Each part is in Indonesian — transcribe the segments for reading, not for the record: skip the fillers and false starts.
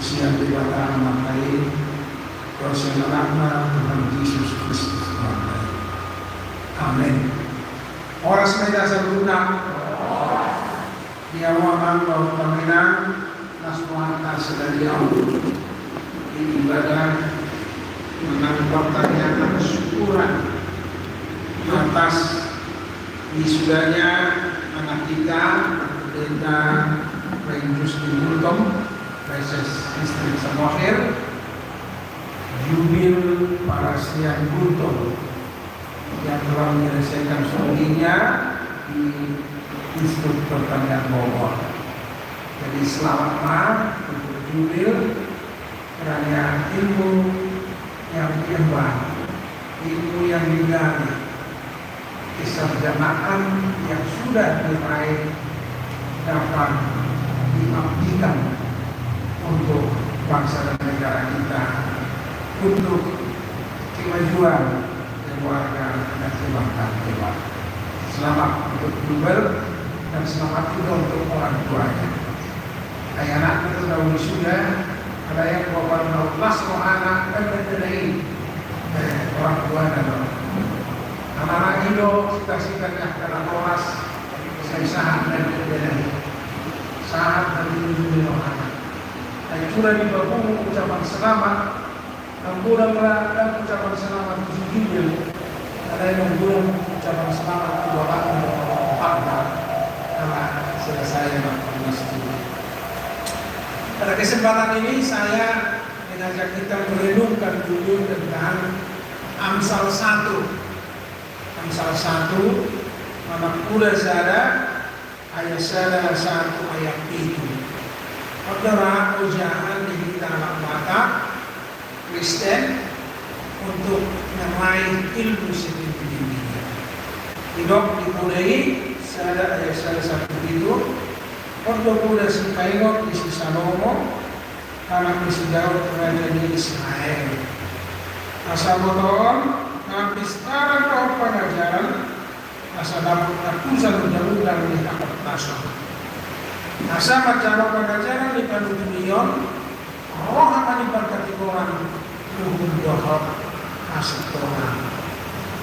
siang di batang makai proses anak Tuhan Yesus Kristus Tuhan. Amin. Oras may nasa luna di awaman bahwa Panginoon nasmuhatan sedaliaw ibadah menangkap tanya syukuran atas wisudanya anak kita Pendeta Renjus di Bultong Reses Distrik Samoakhir Jubil Parasian Bultong yang telah menyelesaikan studinya di Institut Pertanian Bogor. Jadi selamatlah untuk Jubil kerana ilmu yang diemban, ilmu yang digali, kesarjanaan yang sudah diraih dapat diabdikan untuk bangsa dan negara kita, untuk kemajuan keluarga dan kebanggaan kita. Selamat untuk Jubil dan selamat juga untuk orang tuanya. Anak kita dahulu sudah ada yang bawa belas anak dan lain orang tua dan anak-anak itu kita karena oras saya sahat dan lain sahat dan lindungi anak. Dan sudah dibawa ucapan selamat dan ucapan selamat Jubil. Ada yang ucapan selamat Bapak Pakda karena selesai masjid. Pada kesempatan ini saya mengajak kita merenungkan dulu tentang Amsal 1. Amsal 1 Anak Muda Sada ayat 1 ayat 7. Saudara ujian di kita anak mata Kristen untuk meraih ilmu setinggi-tingginya. Hidup dimulai Sada ayat 1 itu. Waktu muda Sikainot isi Salomo karena bersejarah kerajaan Israel. Asa motor ngapistaran kau pengajaran asa dapat ratusan undang-undang di akad tasawuf. Asa macam pengajaran di Panutulion roh akan diberkati orang luhur dohok asal orang.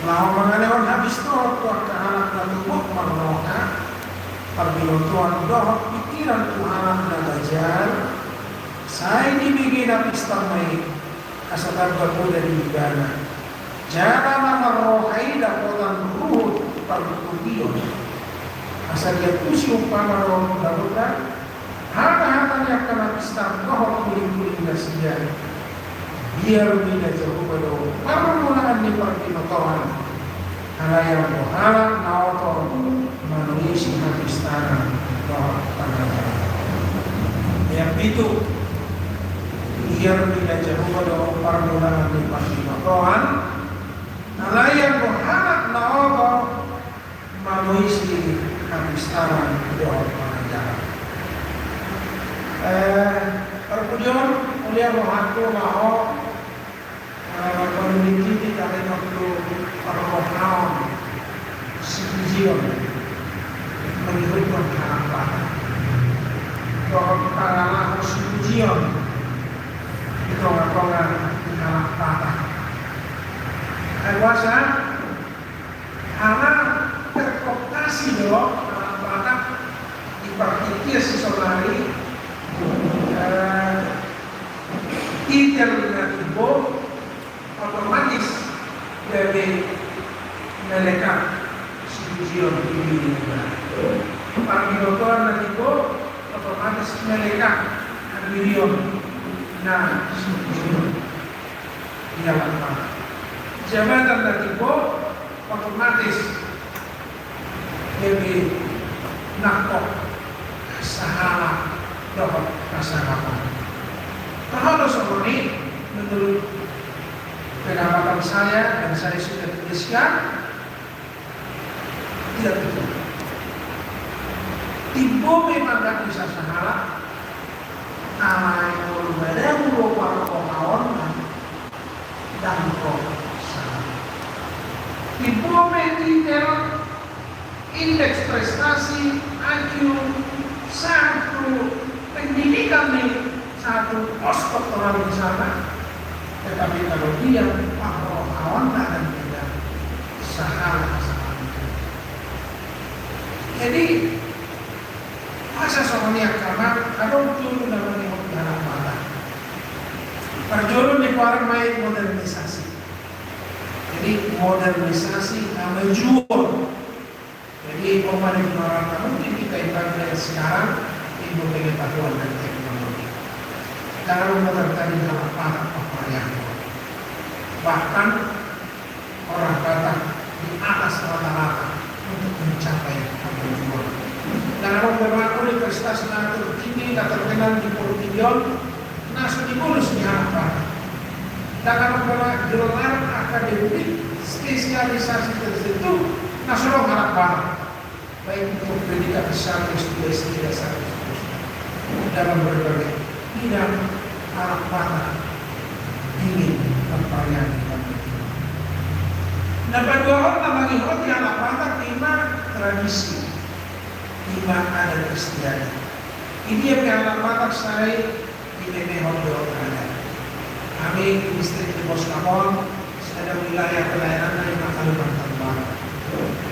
Lau mengalihkan habis dohok waktu anak dan tubuh meroka perbilotuan dohok pikiran Tuhan dan ajar saya dibikin apistamai asatar bermuda di negara jangan nama rohai dapotan ruhut perbukion asal dia pusi umpama roh dapotan hata-hatanya kena pistam dohok kuling-kuling dasnya biar tidak jauh pada permulaan di perbilotuan halayak bohalak naotor manusia habis tanah doa pengajaran. Yang itu biar tidak jauh pada permulaan di permulaan halayak bohalak naotor manusia habis tanah doa pengajaran. Perpujian mulia rohatu maho memiliki kita waktu permohonan setujuan menurut harapan bahwa kita adalah setujuan itu orang-orang di harapan kuasa karena terkooptasi dong harapan dipertikir sesolari tidak mengakibo otomatis dari mereka setujuan ini para dokter nanti otomatis mereka ambilion nah setujuan dia lakukan jabatan nanti otomatis lebih nakok sahala dapat masyarakat. Kalau seperti menurut pengamatan saya dan saya sudah tuliskan tidak betul. Tibo memang tidak bisa salah. Alai berbeda para pengawal dan salah. Tibo detail indeks prestasi IQ satu pendidikan nih 1 satu postdoktoral di sana. Tetapi kalau dia rohawan dan tidak salah. Jadi masa soalnya karena kalau turun dalam dalam mata perjuru di parang may modernisasi. Jadi modernisasi jual. Jadi pemain orang mungkin kita ibaratkan sekarang ilmu pengetahuan dan teknologi. Kalau tadi dalam apa yang bahkan orang Batak di atas rata-rata untuk mencapai tujuan. Dan kalau beberapa universitas tertinggi dan terkenal di Portugal, nasu dimulus di harapan. Dan kalau beberapa gelar akademik spesialisasi tertentu, nasu lo harapan. Baik untuk pendidikan besar, S2, S3, S1, dalam berbagai bidang harapan ingin memperoleh. Nah, kedua orang mengingat yang harapan lima tradisi, lima adat Kristiani. Ini yang harapan saya di Memehon ada. Kami di distrik di Boskamon ada wilayah pelayanan di Kalimantan Barat.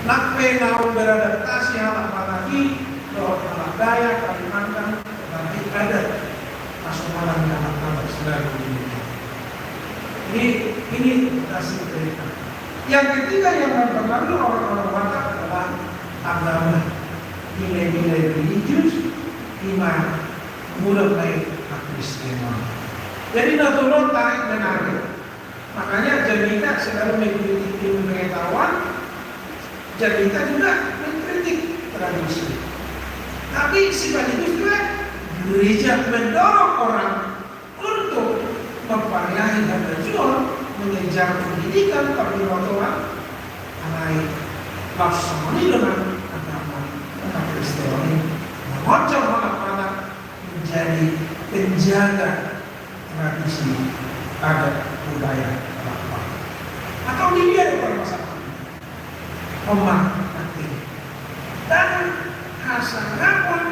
Nakpe mau beradaptasi harapan lagi bahwa anak daya Kalimantan nanti ada masuk malam yang anak selalu ini hasil cerita. Yang ketiga yang mempengaruhi orang-orang Batak adalah agama, nilai-nilai religius, iman, mulai Kristiani. Jadi natural tarik menarik. Makanya Janita selalu mengkritik ilmu pengetahuan, Janita juga mengkritik tradisi. Tapi sekaligus juga gereja mendorong orang untuk memperoleh dan berjuang mengejar pendidikan perguruan mengenai laksamani dengan agama Kristiani, mengocok anak-anak menjadi penjaga tradisi adat budaya Batak. Atau dia orang masyarakat Omah nanti dan hasangapan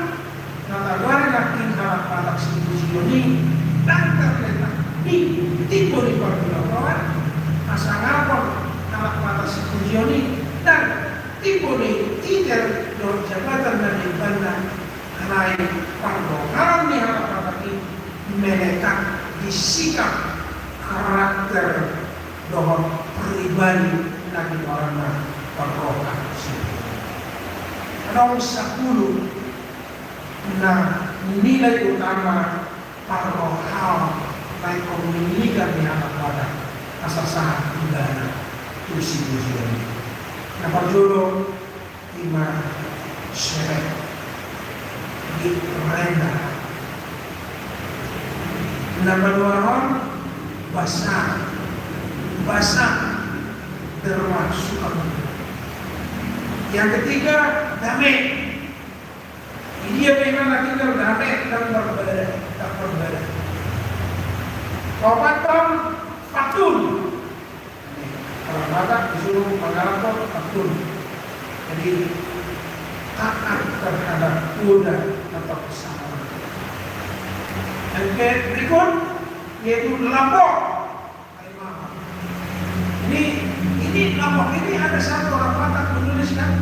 natawari lakin harap Batak situasioni dan terletak di timur di perguruan hasangapan harap Batak situasioni dan timur di tider dari jabatan dan di bandar naik panggokaran di harap Batak ini melekat di sikap karakter dohon pribadi lagi orang berrohkan nomor 10 nah nilai utama parohal baik komunikan di anak Batak asal sangat pidana tujuan. Nomor judul 5 syeret di rendah. Nomor 2 basah bermaksud. Yang ketiga damai. Dia bagaimana kita damai dan berbeda. Kopatan patun. Orang Batak disuruh mengalami patun. Jadi taat terhadap kuda atau pesawat. Yang berikut yaitu lampok. Ini lampok ini ada satu orang Batak menuliskan.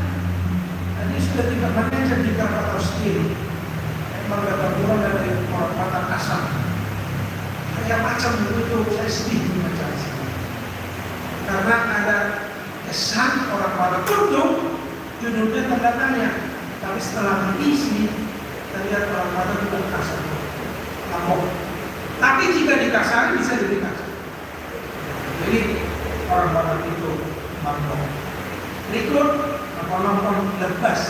Ini sudah tidak banyak jadi kata sendiri. Memang kata kurang dari orang Batak kasar. Kayak macam begitu saya sedih membaca ini. Karena ada kesan orang Batak tutup judulnya tanda tanya. Tapi setelah diisi terlihat orang Batak juga kasar. Lampok. Tapi jika dikasari bisa jadi kasar. Jadi orang Batak itu lampok. Berikut apa lepas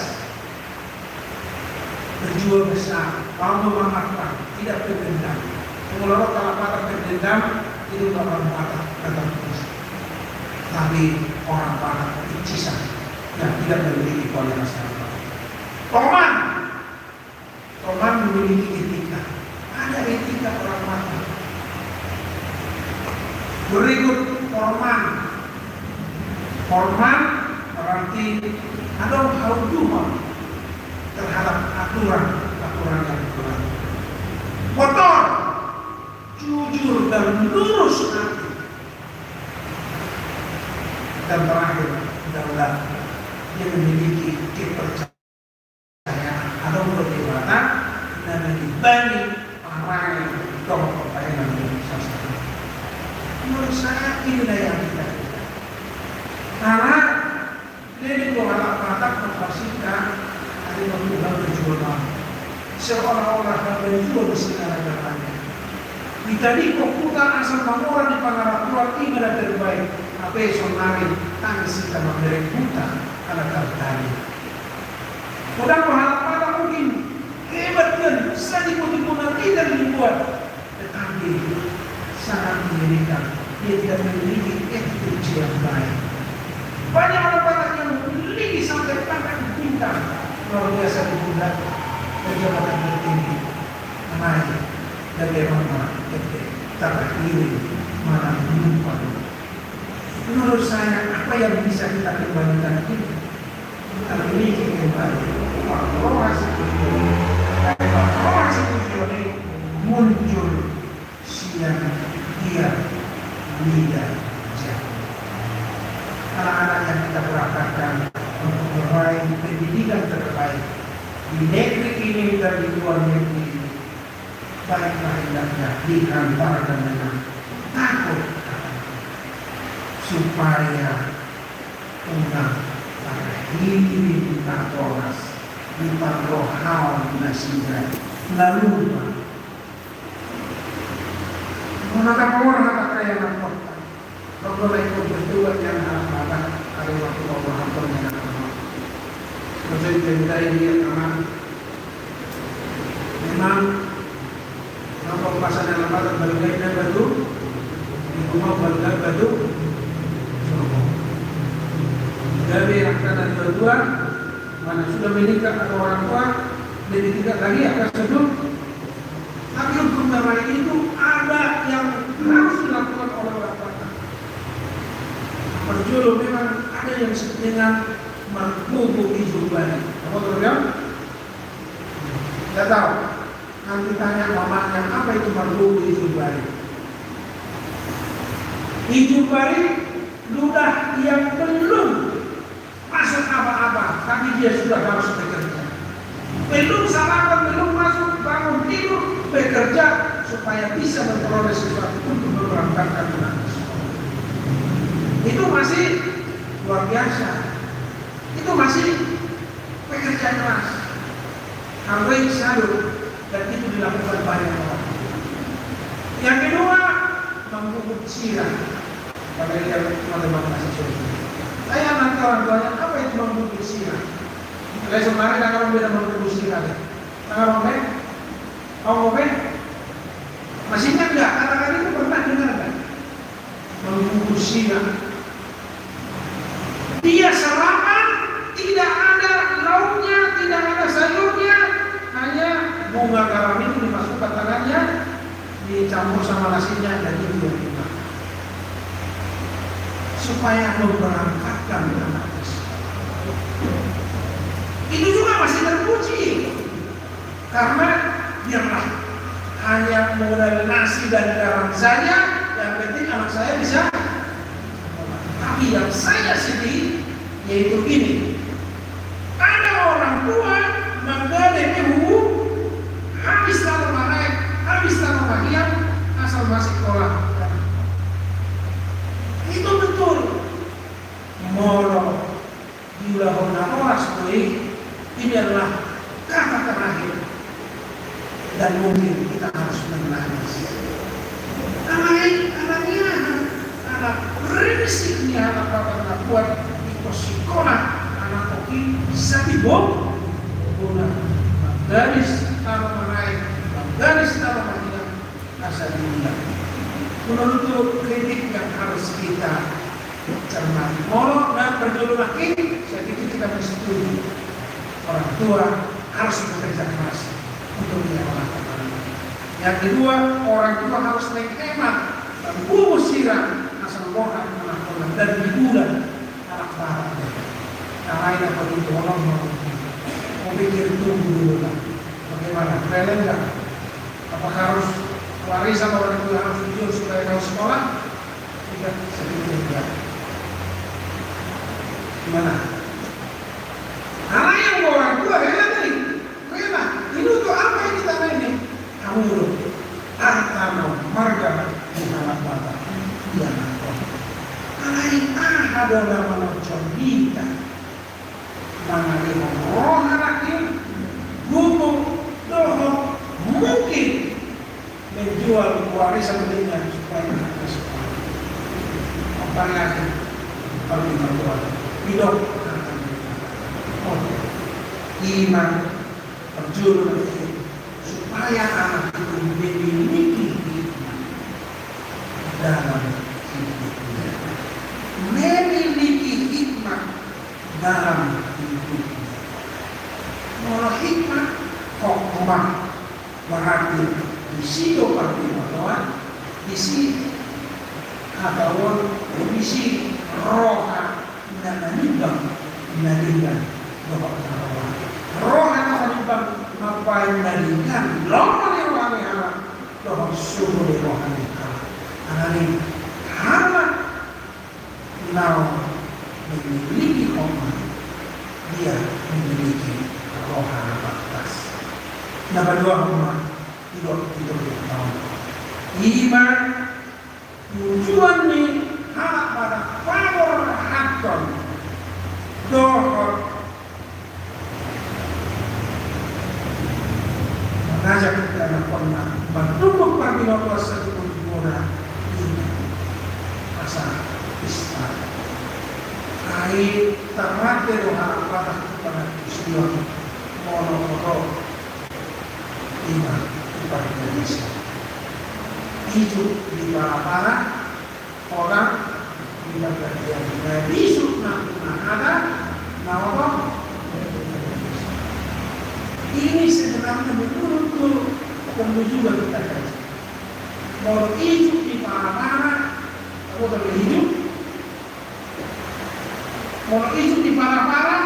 berjuang besar, mau memaafkan, tidak berdendam. Mengelola kalau Batak berdendam itu orang Batak tetap terus. Tapi orang Batak picisan yang tidak memiliki kualitas yang baik. Toman memiliki etika. Ada etika orang Batak. Berikut Forman berarti ada hal terhadap aturan yang berlaku. Motor dan lurus hati. Dan terakhir, adalah yang memiliki kepercayaan atau bagaimana dan dibanding orang yang dong kepercayaan Indonesia. Menurut saya inilah yang kita lihat. Karena ini mengatakan memfasilkan ada Tuhan berjualan seolah-olah berjual segala-galanya. Kita di komputer asal orang di pangarapuan ibadah terbaik. Apa sonari tangis kita memberi buta anak tertari. Mudah berharap mungkin hebat kan bisa diputar tidak dibuat, tetapi sangat mengerikan. Dia tidak memiliki etika yang baik. Banyak orang-orang yang memiliki sampai pangkat bintang luar biasa di bunda pejabat tertinggi. Namanya bagaimana terakhir mana lupa. Menurut saya apa yang bisa kita kembalikan ini? Kita memiliki kembali roh ini muncul siang dia lidah jauh. Anak-anak yang kita berangkatkan untuk meraih pendidikan terbaik di negeri ini dan di luar negeri ini, baiklah hendaknya dihantarkan dengan takut supaya unang para hidup natoras di parohal nasinya lalu menatap orang kata yang nampak kalau itu berdua yang anak ada waktu orang yang anak menjadi tendai dia anak memang nampak pasangan lembaga bergaya batu di rumah bergaya batu dari anak berdua mana sudah menikah atau orang tua jadi tidak lagi akan sedul. Tapi untuk memang itu ada yang harus dilakukan oleh orang tua. Berjodoh memang ada yang dengan menghubung hijau balik. Apa tahu ya? Tidak tahu. Nanti tanya mamanya apa itu menghubung hijau balik. Hijau balik ludah yang belum masuk apa-apa, tapi dia sudah harus bekerja. Belum sarapan, belum masuk bangun tidur, bekerja supaya bisa memperoleh sesuatu untuk memberangkatkan anak sekolah. Itu masih luar biasa. Itu masih pekerja keras. Harus salut dan itu dilakukan banyak orang. Yang kedua, membungkuk sirah. Pada dia teman-teman kasih. Saya nanti orang tuanya apa itu membungkuk sirah? Kalau sebenarnya kan orang beda membungkuk sirah. Orang beda, orang beda. Masih ingat nggak kata-kata itu pernah dengar kan? Membungkuk sirah. Dia sarapan, tidak ada lauknya, tidak ada sayurnya, hanya bunga garam itu dimasukkan tangannya, dicampur sama nasinya dan itu dimakan. Supaya memberangkatkan anak tersebut. Itu juga masih terpuji, karena biarlah hanya modal nasi dan garam saja, yang penting anak saya bisa. Tapi yang saya sedih yaitu ini, ada orang tua menggadai ibu habis tanah marai, habis tanah mahiam, asal masih sekolah. Itu betul. Moro diulahona oras koi ini adalah kata terakhir dan mungkin kita harus menangis. Anaknya anak risiknya anak bapak buat itu sekolah anak koki bisa dibom guna garis tanah menaik garis tanah mahiam asal diundang. Menurut kritik yang harus kita cermati. Moro dan berjodoh laki, saya pikir kita bersetuju. Orang tua harus bekerja keras untuk menyelamatkan anak. Yang kedua, orang tua harus menghemat dan bumbu sirah asal bohong anak-anak dan dibulan anak barat. Yang lain apa itu orang mau pikir tunggu dulu lah. Bagaimana? Rela enggak? Apakah harus warisan orang tua harus jujur supaya kau sekolah, tidak sedikit juga. Gimana? Anak yang orang tua rela tadi, rela. Ini untuk apa ini tanah ini? Kamu dulu, tanah marga Muhammad Bata, dia nakon. Anak yang ada nama Condita, nama dia roh anaknya, gumung, dohong, mungkin menjual warisan belinya supaya anak sekolah. Apa lagi? Kalau lima tuan, hidup iman perjuangan supaya anak itu memiliki hikmah dalam hidupnya, memiliki hikmah dalam hidupnya. Kalau hikmah hikmah berarti di situ pertimbangan, di sini atau di sini roha dan nanimbang roh anak nanimbang apa yang nanimbang lama ni rohani Allah doa subuh rohani Allah anani Allah now memiliki koma dia memiliki rohani batas number 2 koma hidup tahun iman tujuan ni hak pada power hakon doa mengajak kita anak pernah bertumpuk pagi waktu satu murah ini masa istana air termati doa pada kepada istiwa monokoto iman kepada Indonesia hidup di para orang tidak terjadi. Nah, besok nanti ada nama ini sebenarnya betul-betul menuju kita kaji. Mau hidup di mana-mana, kamu boleh hidup. Mau hidup di mana-mana,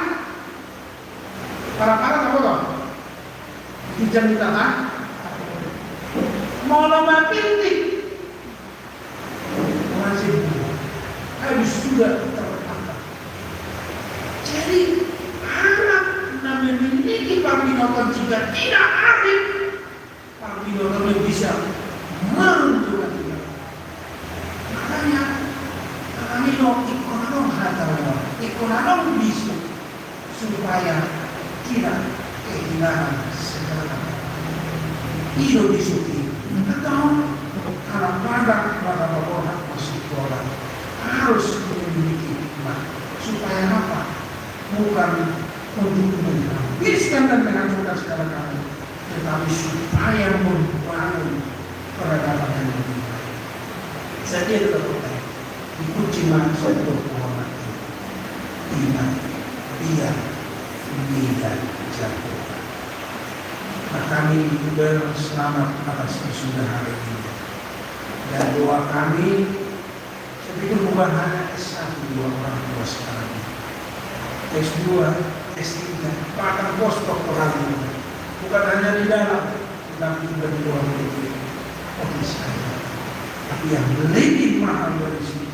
para-para kamu tahu. Hijau di tanah. Mau lomba pintik, masih habis sudah tertangkap. Jadi anak memiliki pambinokan jika tidak arif, pambinokan bisa menentukan dia. Makanya pambinokan ekonomi hatawa, ekonomi bisa supaya tidak kehilangan segala. Itu disuti. Atau kalau pada orang masih sekolah harus memiliki hikmah supaya apa? Bukan untuk menghabiskan dan menghancurkan segala kami, tetapi supaya membangun peradaban yang lebih baik. Saya tetap percaya dikunci manusia untuk menghormati iman, dia tidak jatuh. Nah, kami juga selamat atas kesudahan hari ini. Dan doa kami itu bukan hanya S1 dua orang tua sekarang, S2, S3, bahkan postdoktoral ini bukan hanya di dalam, tetapi juga di luar negeri. Tapi yang lebih mahal dari situ,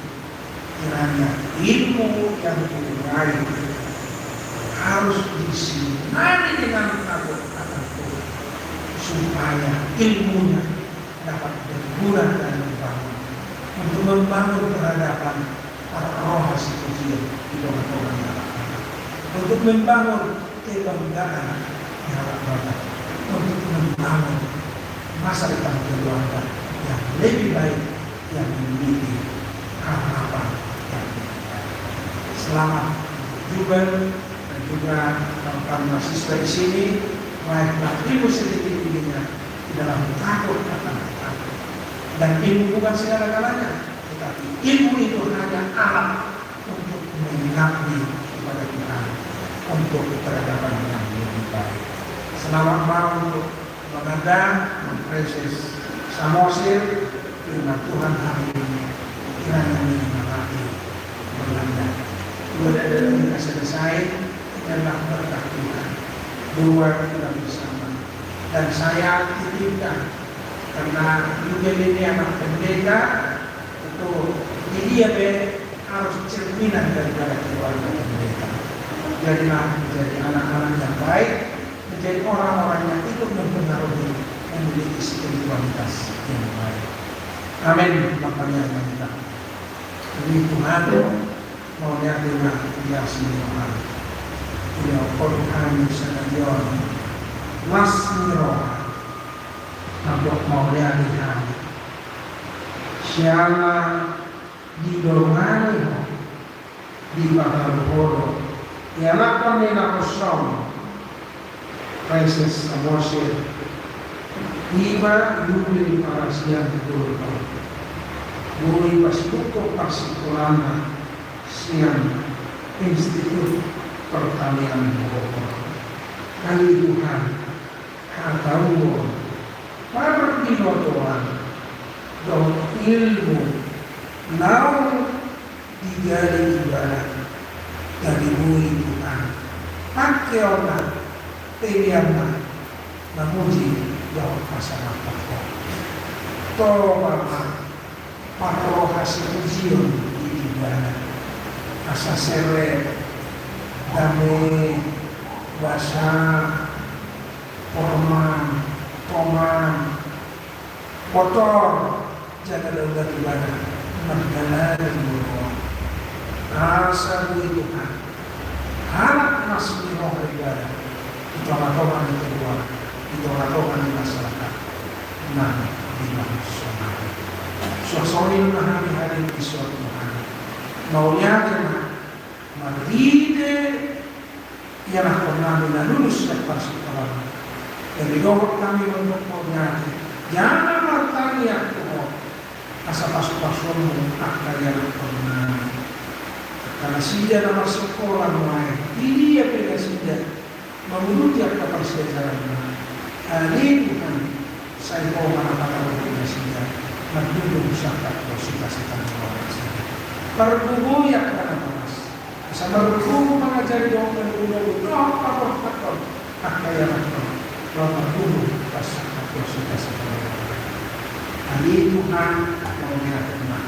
kiranya ilmu yang dimulai harus disinari dengan takut akan Tuhan, supaya ilmunya dapat berguna dan membangun untuk membangun peradaban para roh si kecil di tengah-tengah masyarakat, untuk membangun kebanggaan masyarakat, untuk membangun masa depan keluarga yang lebih baik, yang memiliki harapan yang lebih baik. Selamat juga dan juga para mahasiswa di sini, baiklah ilmu sedikit-sedikitnya di dalam takut akan takut. Dan ilmu bukan segala-galanya, tetapi ilmu itu hanya alat untuk mengabdi kepada Tuhan, untuk peradaban yang lebih baik. Selamat malam untuk Baginda Princess Samosir, firman Tuhan hari ini kiranya menyemangati Baginda. Dua dari kita selesai adalah berkat Tuhan. Dua kita bersama. Dan saya titipkan Karena juga ini anak pendeta itu dia harus cerminan daripada keluarga pendeta. Jadilah menjadi anak-anak yang baik, menjadi orang-orang yang ikut mempengaruhi, memiliki spiritualitas yang baik. Amin. Makanya kita ini Tuhan mau nyatinya dia semua. Dia kami sengaja mas miroha untuk mau lihat siapa didorongani di bakal bodoh ialah penina kosong krisis emosi iba yuli para siang betul bui pas tutup pasikulana siang institut pertanian pokok kali Tuhan katamu para pinotoan dong ilmu nau digali ibarat dari bui Tuhan pakai orang pilihannya memuji jauh pasangan pokok toba pakro hasil ujian di ibarat asa seret dame bahasa Poman kotor jaga daulat ibadah mergala dan buruk asa bui Tuhan harap masuk di roh ibadah itu orang-orang yang keluar itu orang-orang di masyarakat nah di manusia suasana memahami hari di suatu hari maunya kena maride ialah pernah lulus lepas sekolah dari gawat kami untuk mengati jangan bertanya Tuhan asal pasuk-pasukmu akan yang pernah karena sida nama sekolah mulai ini ya beda sida menguruti apa persejarannya hari Tuhan saya mau mana-mana berbeda sida menduduk sakat bersuka-suka orang sida berkubu ya karena panas sama berkubu mengajari doang berkubu apa yang Bapak Guru pasangan bersuka-suka hari Tuhan mau menyatakan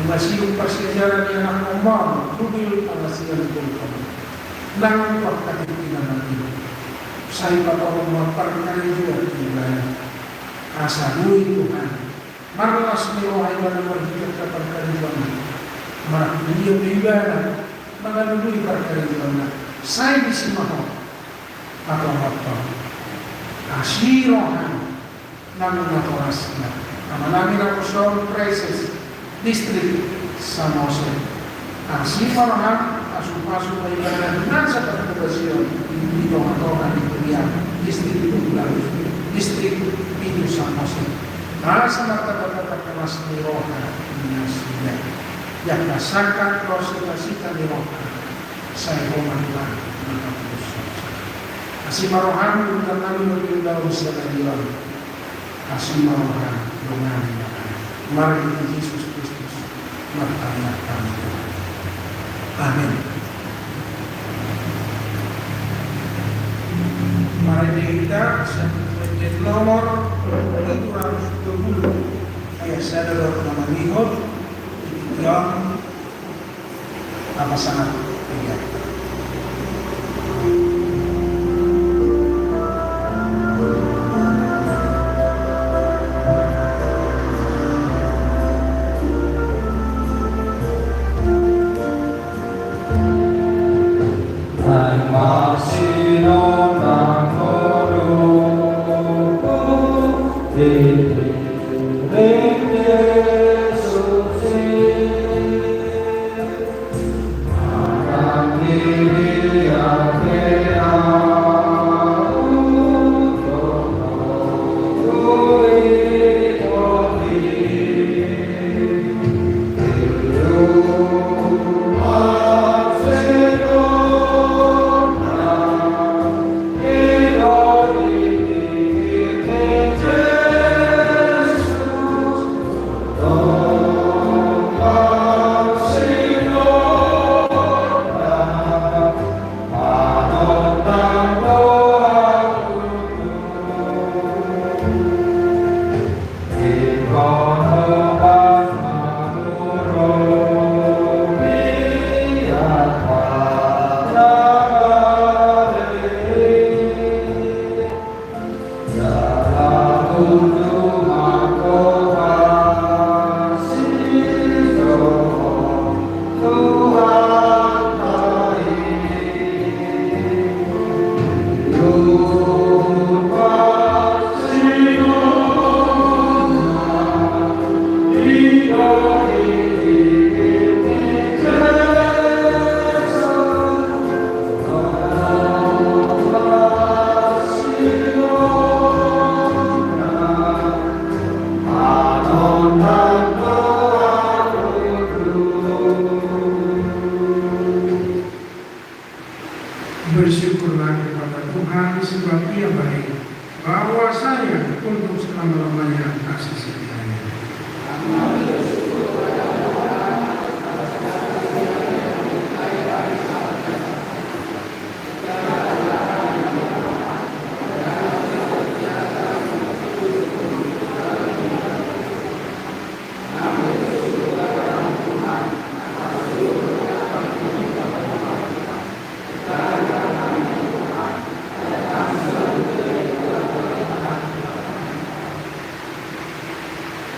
memasiung persejaran yang normal mobil alasian kulkom nang waktu kita nanti saya pada umur perkali juga ibadah asa bui Tuhan marlas mewah ibadah berhidup ke perkali juga marak dia ibadah mengalui perkali juga saya disimahon atau apa asirohan namun natorasnya namun aku soal krisis distrik Samosir asirohan asup-asup ibadah nasa terkebasian di tengah-tengah di dunia distrik itu lalu distrik itu Samosir nasa kata-kata kelas niroha minasnya yang rasakan prosesita niroha saya komandan asimarohan dan kami berpindah usia kadilan asimarohan dengan mari Yesus Kristus bertanya kami amin. Mari kita menjadi nomor 220 ayat sadar nama Nihot yang apa sangat kelihatan.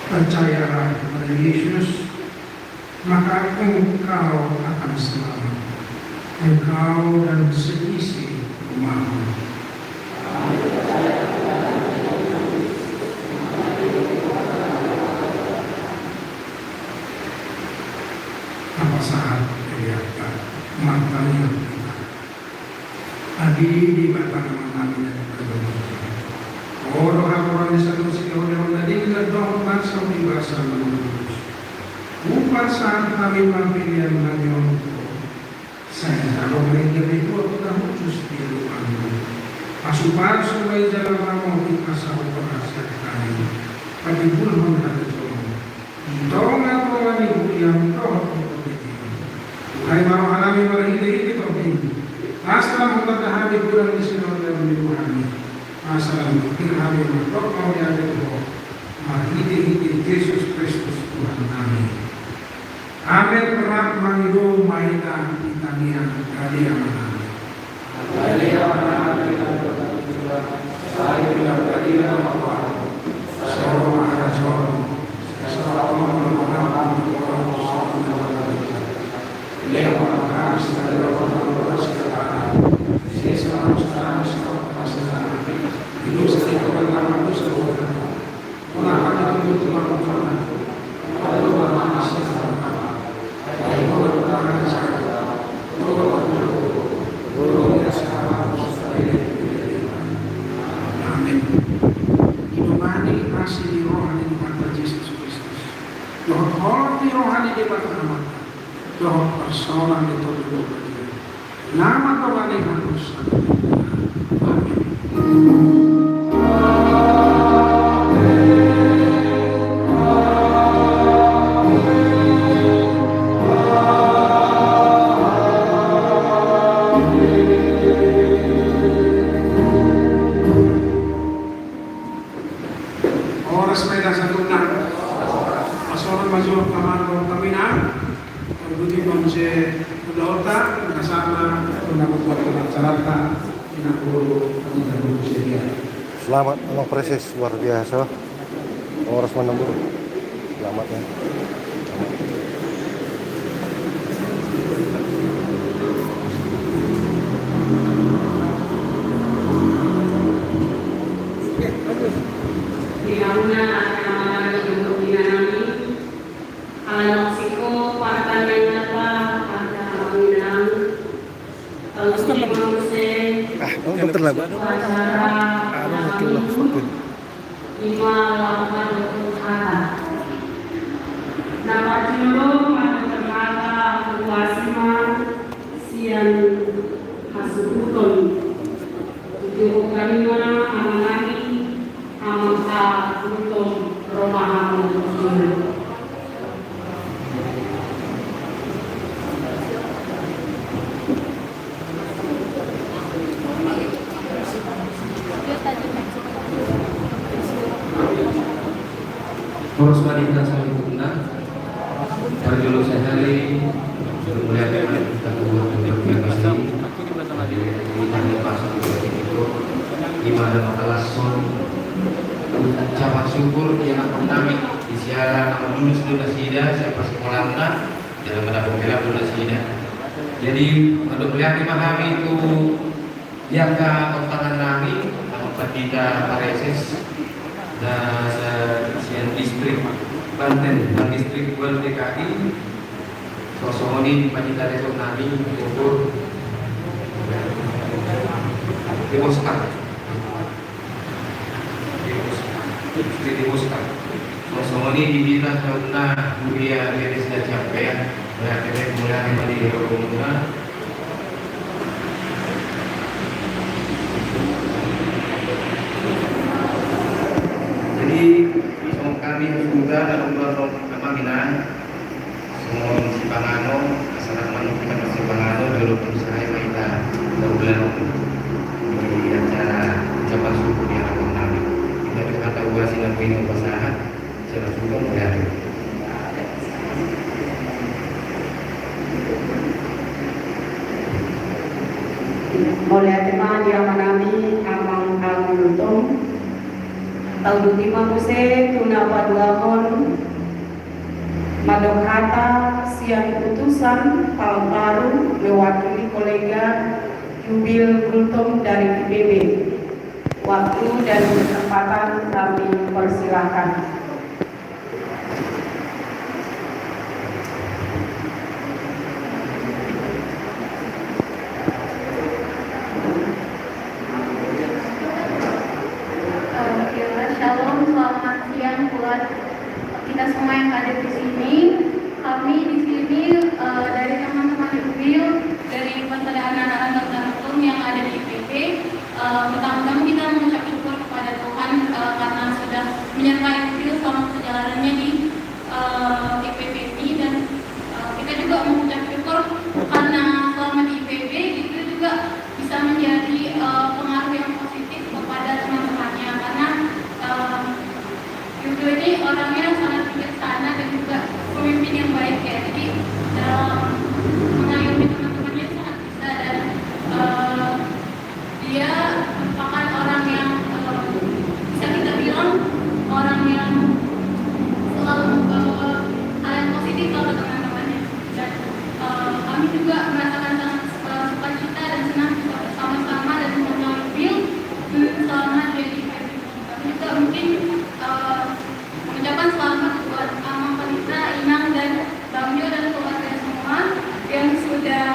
Percayalah kepada Yesus, maka engkau akan selamat, engkau dan seisi rumahmu. Apa saat kelihatan matanya kita, tadi di mata kami dan berdoa. Orang orang di sana sini orang tadi tidak tahu masa dibahasa menurut. Bukan saat kami mampir yang lagi untuk saya kalau mereka itu sudah khusus di rumahmu. Asupan supaya jalan kamu kita sahur berhasil kami. Pada bulan hari itu, tolonglah tolong ibu yang kau berkati. Hai mau alami berhidup itu ini. Asal kita hari bulan di sini oleh Tuhan. Asal kami mentok mau diambil roh, hidup Yesus Kristus Tuhan kami. Amin. Perak manggo maida itanian kali aman. Kali aman kita berdoa. Saya bilang kali aman. Saya mahal jauh. Saya mau mengenal lewat harus ada orang sekarang. Saya sekarang itu setiap orang itu seorang orang itu teman-teman ada orang masih ada orang amin. Hidupani asli rohani di mata Yesus Kristus. Doa rohani di mata amat. Doa persoalan itu dulu. Nama Tuhan yang harus amin. Sepeda satu nak, masalah maju kamar kami begitu konsep udahota kasana untuk buat carata ina guru sedia. Selamat memang proses luar biasa. Harus menembur. Selamat ya. Dokter lah, Terus wanita saling undang Parjolo sehari melihat kita buat yang pasti di pasar itu gimana masalah son ucapan syukur yang kami di siaran lulus dulu sida siapa sekolahnya dalam pada pembela dulu sida. Jadi untuk melihat memahami itu yang ke tangan kami tempat kita pareses dan sian distrik Banten dan distrik Buan DKI Sosoni Panita Resok Nami Ukur Dimoskan Sosoni dibina karena Buria Deris dan Capek Mulai mulai di rumah. Jadi semoga kami semoga dalam bulan Ramadan semua si Pangano asalkan manusia masih Pangano dulu berusaha kita bulan di acara ucapan syukur di hadapan Nabi kita juga tahu sih nabi ini usaha secara syukur dari oleh tema dia menami amang kagulutong tahun 5 muse tuna paduamon madokhata siang putusan paru mewakili kolega Jubil Gultom dari IPB. Waktu dan kesempatan kami persilahkan. Shalom, selamat siang buat kita semua yang ada di sini. Kami di sini dari teman-teman Jubil, dari persaudaraan anak-anak dan hukum yang ada di IPB. Pertama-tama kita mengucap syukur kepada Tuhan karena sudah menyertai Jubil selama perjalanannya di IPB ini, dan kita juga mengucap syukur karena selama di IPB Jubil juga bisa menjadi pengaruh yang positif kepada teman-temannya, karena Yudo ini orangnya sangat bijaksana dan juga pemimpin yang baik ya. Jadi dalam mengayomi teman-temannya sangat bisa, dan dia merupakan orang yang bisa kita bilang orang yang selalu membawa hal yang positif kalau teman-temannya. Dan kami juga merasakan sangat sukacita dan senang bisa bersama-sama dan mengambil selama jadi juga mungkin mengucapkan selamat buat Amang Panitra, Inang dan Bangjo dan keluarga semua yang sudah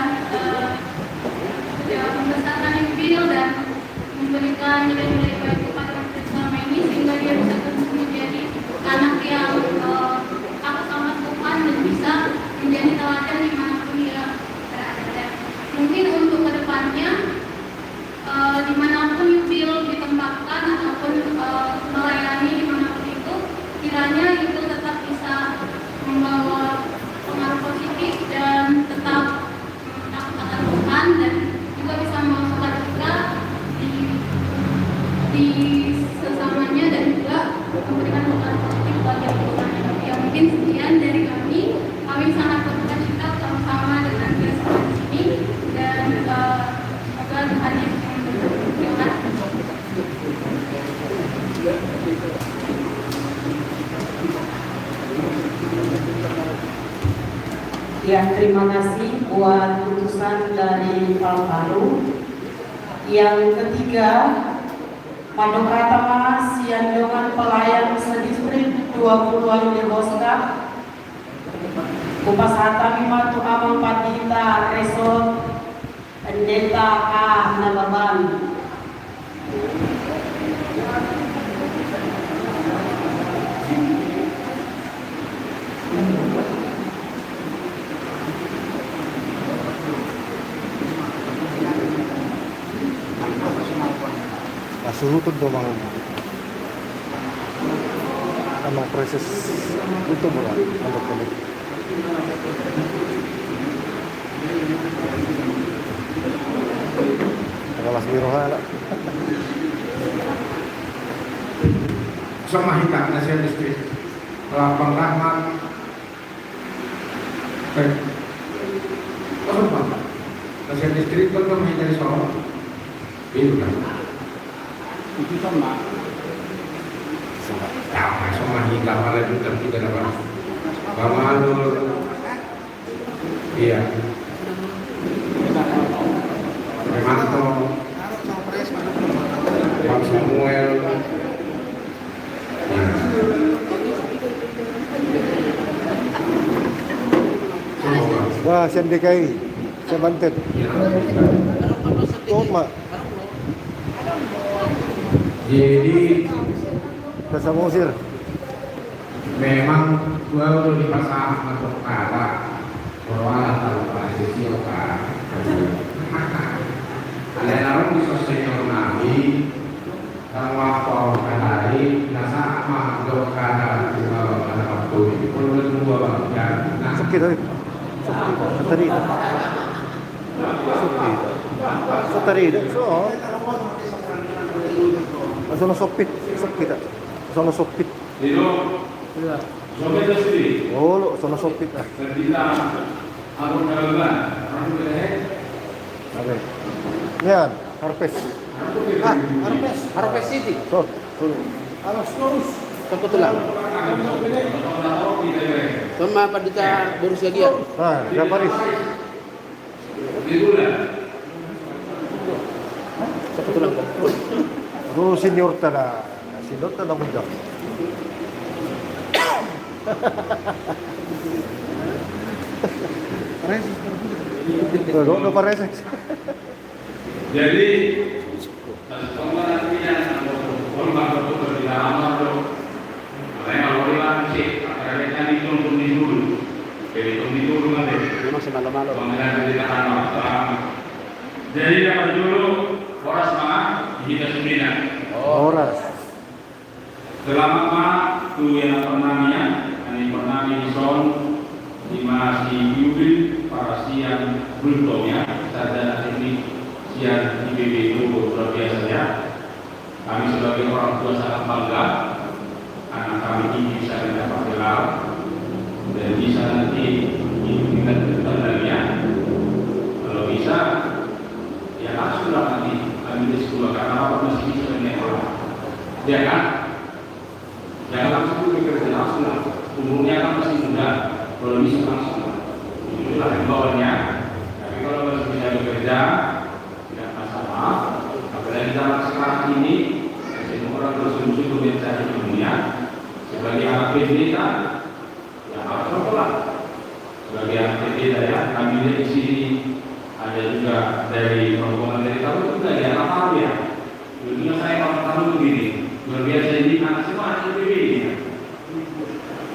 membesarkan Jubil dan memberikan nilai-nilai baik kepada kita selama ini sehingga dia bisa terus menjadi anak yang takut sama Tuhan dan bisa menjadi teladan dimanapun dia berada. Dan mungkin untuk kedepannya dimanapun Jubil ditempatkan ataupun melayani dimanapun itu, kiranya itu tetap bisa membawa pengaruh positif dan tetap takut akan Tuhan, dan juga bisa membawa sukacita di sesamanya dan juga memberikan pengaruh positif bagi lingkungan. Ya mungkin sekian dari kami. Kami sangat bersukacita bersama dengan dia semua di sini, dan semoga Tuhan Yesus Ya, terima kasih buat putusan dari Palu. Yang ketiga, Madokatama Siandongan Pelayan Sedistrik 20 Leboska Upasata Mimatu Amang Patita Resort Pendeta A. Nababan. Surutod do mga proses itu mo lang ano kulit. Kalas birohan ala. Sa mahita na siya district Lapang Rahmat apa ba? Nasa district ko mahita sa Bilo kan. Itu sama. Sama hingga malah juga kita dapat. Bamalul. Iya. Remanto. Bang Samuel. Wah, siya DKI. Siya Bantet. Toma. Jadi Sa Musir. memang gua udah dipasang untuk kata berwala tahu posisi apa. Ada orang di sosial nabi dan waktu hari nasa mah do kata Kalau udah tunggu apa? Ya. Nah, Suki tadi. Tadi. Suki. So tadi. So. Sono sopit. Suki tak. Sono sopit. Dino. Sobat sendiri. Oh, lo sono sopit. Terbilang aku nggak aku Oke. Yan, harpes. Harvest City. So. Alas terus. Kebetulan. Sama Pandita Borussia Gia. Nah, ya Paris. Kebetulan. Lu senior tada. Senior tada muda. Lo parece. Jadi nantinya korban betul di dalam itu, mereka orang sih, mereka itu dulu, jadi dulu nanti. Memang semalam-malam. Pengenalan di tanah. Jadi dapat dulu horas mana kita sendiri. Horas. Selamat malam tu yang pernahnya, ini pernah di son di masih Yubil para siang beruntuknya saja ini siang IPB itu luar biasa ya. Kami sebagai orang tua sangat bangga anak kami ini bisa mendapat gelar dan bisa nanti ditingkatkan lagi ya. Kalau bisa ya langsunglah nanti kami di sekolah karena apa masih bisa menaik orang, ya kan? Jangan langsung bekerja langsung lah. Umurnya kan masih muda, kalau bisa langsung lah. Itulah himbauannya. Tapi kalau masih bisa bekerja, tidak masalah. Apalagi dalam sekarang ini, semua orang bersungguh-sungguh mencari dunia. Sebagai anak pendeta, ya harus berpelan. Sebagai anak pendeta ya, kami lihat di sini ada juga dari rombongan dari tahun juga ya, apa ya? Dulunya saya tahun begini. Luar biasa ini anak semua anak IPB ini.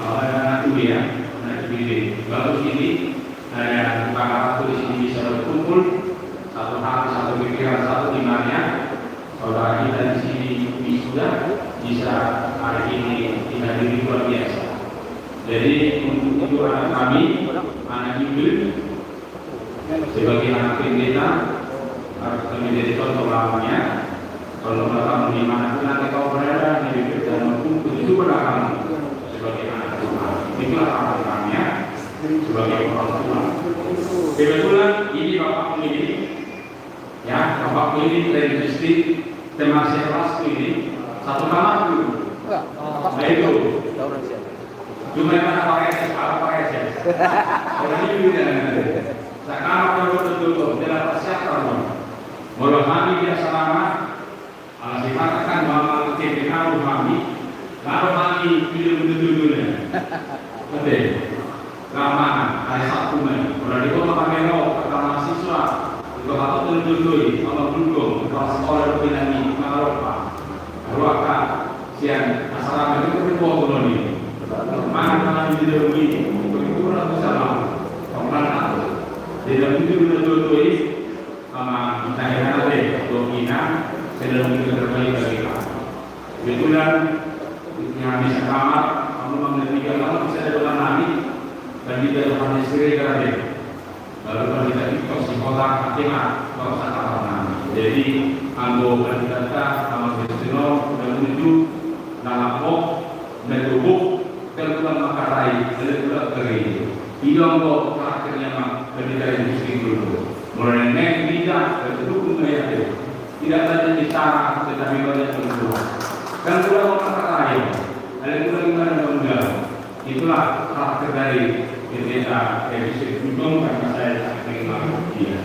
Anak itu ya, anak IPB. Bagus ini ada tukang karatu di sini bisa berkumpul satu hati, satu pikiran, satu imannya. Saudara kita di sini wisuda bisa hari ini dihadiri luar biasa. Jadi untuk itu anak kami, anak IPB sebagai anak pendeta harus menjadi contoh lamanya. Kalau kamu di mana pun nanti kau berada di bidang maupun itu beragam sebagai anak Tuhan. Itulah harapannya sebagai orang tua. Kebetulan ini bapakku ini, ya bapakku ini dari distrik Temasek Ras ini satu kamar dulu. Nah itu. Cuma yang mana pakai es, orang ini juga. Sekarang betul-betul dalam persiapan. Walau kami biasa lama. Dikatakan bahwa KPK kami, kalau kami tidak betul-betulnya, betul, keamanan, hari Sabtu ini, kalau di kota Pamelo, kata mahasiswa, itu apa betul-betul, apa dukung, kalau sekolah lebih lagi, kalau apa, ruakan, siang, masyarakat itu berbuat koloni, mana tidak begini, itu orang bersama, orang tahu, tidak betul-betul, sama kita yang ada, dokina. Saya dalam hidup terbaik bagi kamu. Kebetulan yang bisa kamar, kamu mengerti kalau bisa ada dalam lagi dan kita dalam istri kerja. Lalu kalau kita ikut di kota Fatimah, kalau saya tahu jadi anggota kita sama Kristino dan menuju dalam kok dan tubuh kebetulan makarai dan juga kering. Hidung kok akhirnya pendidikan industri dulu. Mulai naik tidak tertutup menjadi tidak saja bicara tetapi banyak berdoa. Dan pula orang lain, ada pula gimana menunggal. Itulah karakter dari pendeta Elisir Gunung karena saya sangat mengenal dia.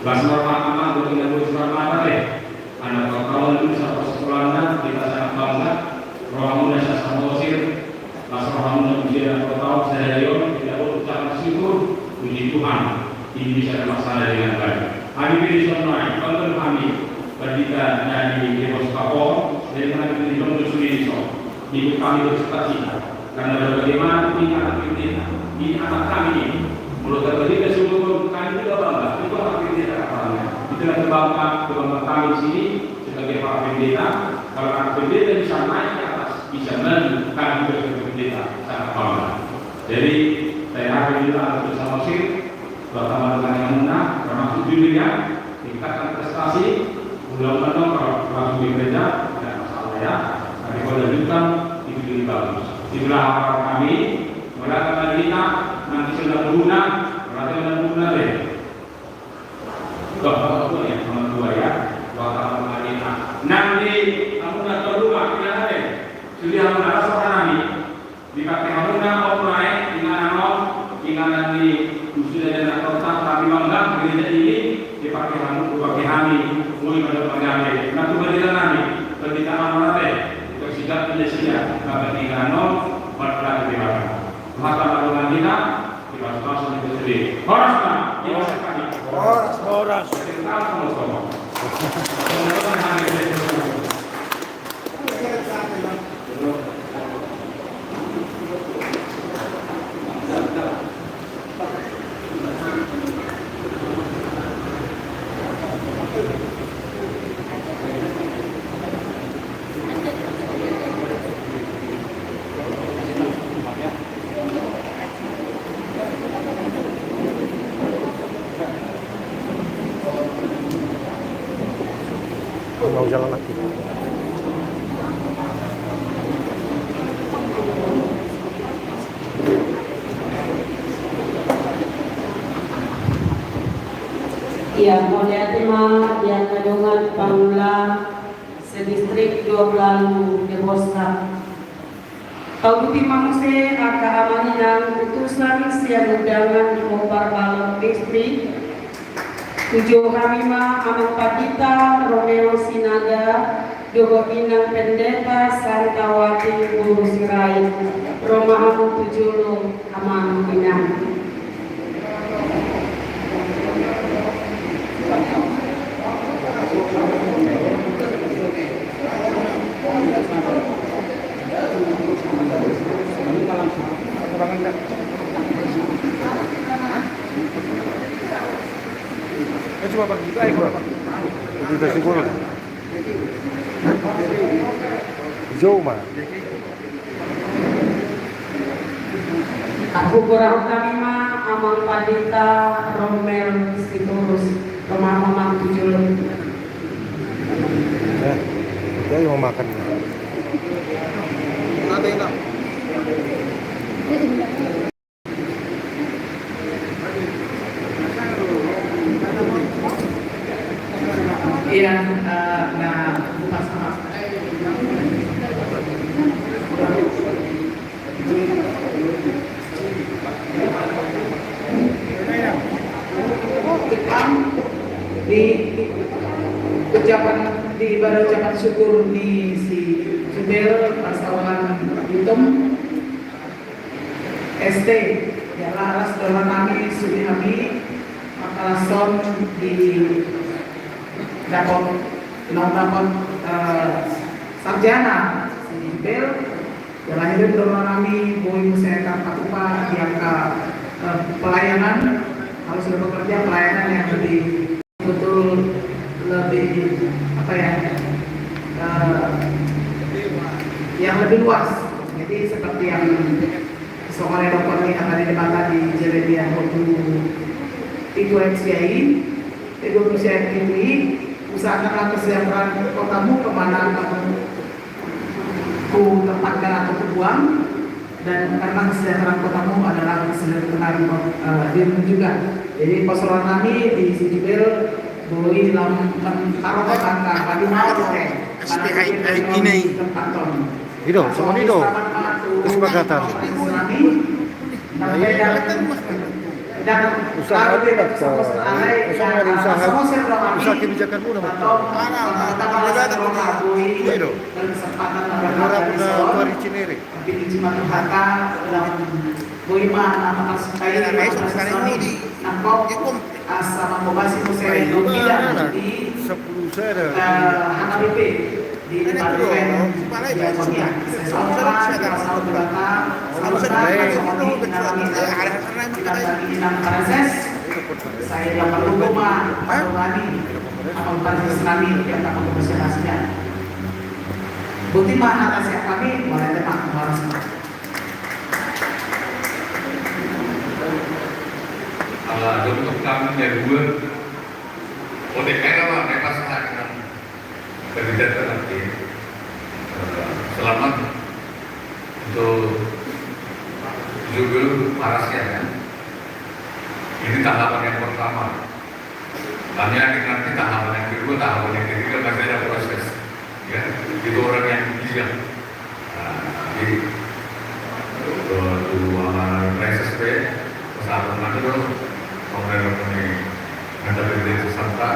Bahasa Rahman berkenaan dengan Rahman anak kawan itu satu sekolahnya kita sangat bangga. Roh muda saya samosir, bahasa Rahman usia 2 tahun saya yon tidak boleh ucapkan syukur puji Tuhan. Ini bisa masalah dengan baik. Hari ini sonai, kalau kami Berdita dari Demos Kapol dari mana kita dibentuk sendiri hidup kami bersukacita karena bagaimana ini anak kita ini anak kami ini mulut terjadi keseluruhan kami juga bangga itu anak pendeta katanya itulah kebanggaan kami di sini sebagai para pendeta kalau anak pendeta bisa naik ke atas bisa melanjutkan kami sebagai pendeta sangat bangga Jadi saya harap juga untuk bersama Masjid bersama dengan yang mudah, termasuk dirinya tingkatkan prestasi, undang-undang kalau langsung di gereja tidak masalah ya. Tapi kalau lanjutkan itu lebih bagus. Itulah harapan kami. Melakukan kita nanti sudah berguna, berarti sudah berguna deh. Kalau ya, nomor 2 ya, waktu mengalihkan. Nanti kamu dah tahu rumah tidak ada. Sudah menara seorang kami. Dipakai kamu dah mau naik dengan anom, dengan nanti sudah ada kotak tapi bangga gereja ini dipakai kamu, dipakai kami, mulai pada pengambil. Nanti berjalan kami, ketika mana deh, itu sudah tidak siap. Kalau dengan anom, berpelan di bawah. Maka lakukan kita langsung sendiri. Horas mana? Horas. Mau jalan lagi. Ia oleh tema yang kadungan Pangula sedistrik 12 de Bosca. Pauti mangse aka amani nang utusan siang undangan di Kompar Balok Distrik 7 Hamima Amang Patita Romeo Sinaga Dogo Inang Pendeta Santawati Guru Sirai Romahamu Tujulu Amang Inang. Cuma pergi itu aja udah siguro jauh mah Aku kurang Hamima Amang Patita Romeo Siturus Romahamu Tujulu. dia yang mau makan. Iya, nah bukan sama. Di ucapan di ibadah ucapan syukur di si Jubel Pasawahan Yutum ST ya laras dalam kami sudi kami makalason di dapat sarjana si Jubel ya lahir dalam kami boy musyawarah patupa yang ke pelayanan kalau sudah bekerja pelayanan yang lebih betul lebih apa ya yang lebih luas. Jadi seperti yang soalnya dokter ini akan dibahas di Jeredia waktu itu XPI itu usia ini usahakanlah kesejahteraan kotamu kemana kamu ku tempatkan atau ku buang, dan karena kesejahteraan kotamu adalah kesejahteraan dirimu juga. Jadi pasaran kami di Sijibel boleh dalam taruh angka padi mau teh ini Itu, semua itu kesepakatan. Usaha tidak usaha kebijakan pun itu orang udah dari Cinere sama pembasi musyawarah itu tidak di 10 saya HKBP di Departemen Diakonia. Saya dapat rumah Patungani Amal Islami yang dapat komunikasinya. Bukti mana atas kami boleh temak harus. untuk kami yang dua ODPR lah mereka sehat kandidat nanti selamat untuk judul parasnya kan. Ini tahapan yang pertama. Kami nanti tahapan yang kedua, tahapan yang ketiga masih ada proses. Ya, itu orang yang bijak. Jadi dua SSP, pesawat nanti dong, pemerintah ini ada berdiri serta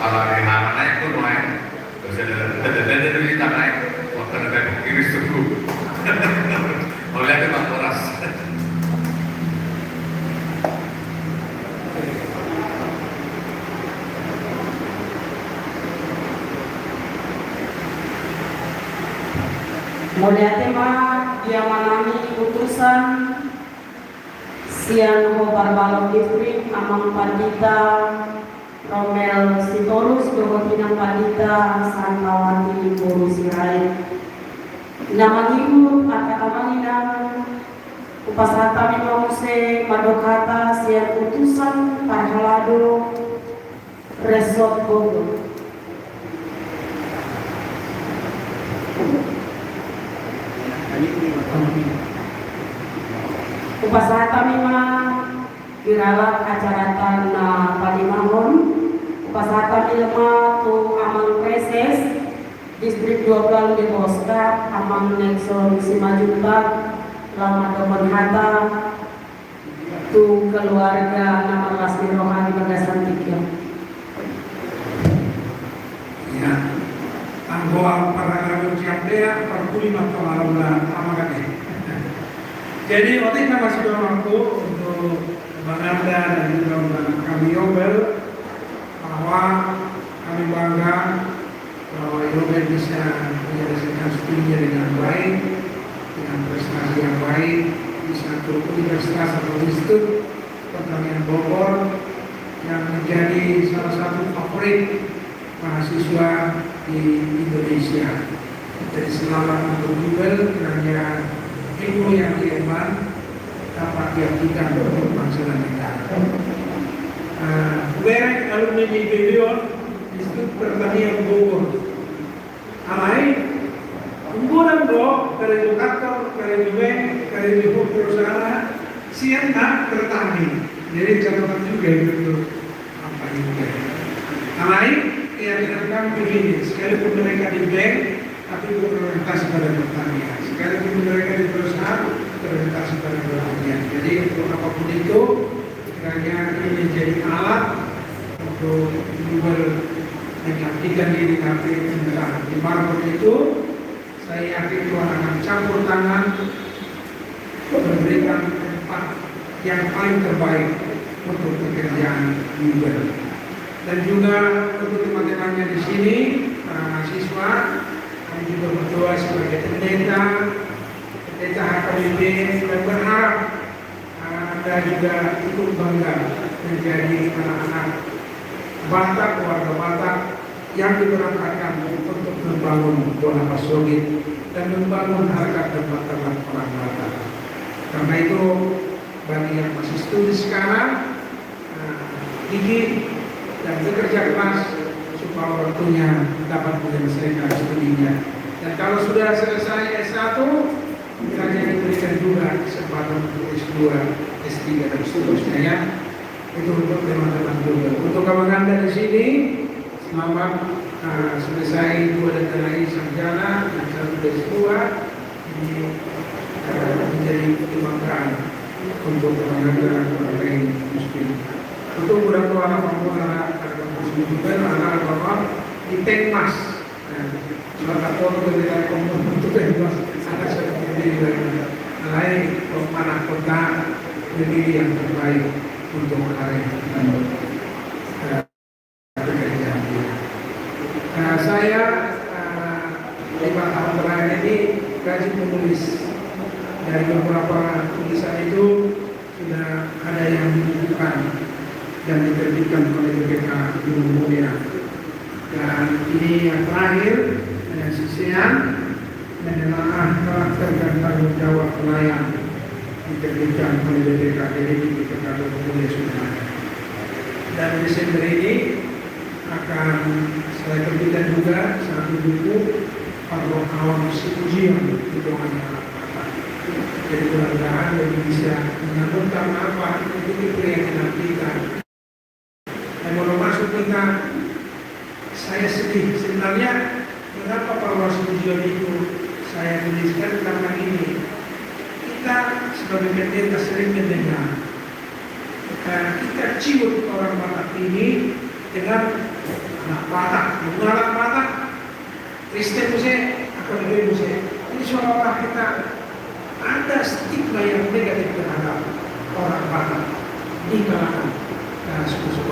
kalau yang naik pun naik, terus ada dari kita naik, waktu ada kiri suku, oleh ada makluras. Mulia tema dia menami putusan Sian Ho Barbalong Distrik Amang Pandita Romel Sitorus Dohotinang Pandita Santawati Guru Sirai nama ibu Akamanina Upasata Mimose Madokata Sian putusan Parhalado Resort Bogor. Upasata mima iralat acaratan na Palimangon, upasata milma tu amang preses distrik 12 di Bosta amang Nexon Simajuntak lama teman hata tu keluarga nama Lasmi Rohani Bagasan Tikya. Ya, anggota para kawan siapnya perkuliman kemarulan amakane. Jadi waktu itu masih ada waktu untuk Bang Anda dan juga kami Yobel bahwa kami bangga bahwa Yobel bisa menyelesaikan studinya dengan baik, dengan prestasi yang baik di satu universitas atau institut pertanian Bogor yang menjadi salah satu favorit mahasiswa di Indonesia. Jadi selamat untuk Yobel kerana ilmu yang diemban dapat diartikan untuk bangsa dan negara. Berek alumni di Belion Institut Pertanian Bogor. Alai, unggulan do dari edukator, dari bank, dari perusahaan, siapa bertani. Jadi catatan juga itu apa itu. Alai, yang dilakukan begini, sekalipun mereka di bank, tapi berorientasi pada pertanian. Sekalipun mereka di perusahaan, berorientasi pada pertanian. Jadi untuk apapun itu, kiranya ini menjadi alat untuk juga mengabdikan diri nanti benar. Di mana itu, saya yakin Tuhan akan campur tangan memberikan tempat yang paling terbaik untuk pekerjaan juga. Dan juga untuk teman-temannya di sini, para mahasiswa, kami juga berdoa sebagai pendeta HKBP dan berharap Anda juga ikut bangga menjadi anak-anak Batak, keluarga Batak yang diberangkatkan untuk membangun Bola Pasogit dan membangun harkat dan martabat orang Batak. Karena itu bagi yang masih studi sekarang, gigih dan bekerja keras supaya waktunya dapat menyelesaikan studinya. Dan kalau sudah selesai S1, kiranya diberikan juga kesempatan untuk S2, S3 dan seterusnya ya. Itu untuk teman-teman juga. Untuk kawan Anda di sini, selamat selesai 2 dan lain sarjana dan 1 S2 ini menjadi kebanggaan untuk kawan Anda orang lain muslim. Untuk budak-budak anak-anak juga anak bapak di Tekmas. Salah satu kegiatan komunitas itu Tekmas ada seperti lain anak kota berdiri yang terbaik untuk hari pekerjaan. Saya 5 tahun terakhir ini rajin menulis. Dari beberapa tulisan itu sudah ada yang dibukukan dan diterbitkan oleh BPK Gunung Mulia. Dan ini yang terakhir dengan sisian menelaah karakter dan tanggung jawab pelayan diterbitkan oleh BPKD di Pekanbaru Pemuda sudah ada. Dan Desember ini akan saya terbitkan juga satu buku Al-Quran Ujian Hitungan Apa. Jadi mudah-mudahan lebih bisa menyambungkan apa itu keyakinan kita. Dan kalau masuk kita, saya sedih sebenarnya. Kenapa Al-Quran Ujian itu saya tuliskan karena ini? Kita sebagai pendeta sering mendengar, kita ciut orang Batak ini dengan anak Batak, anak Batak, Kristen musik, akademi musik. Ini seolah-olah kita ada stigma yang negatif terhadap orang Batak di kalangan suku-suku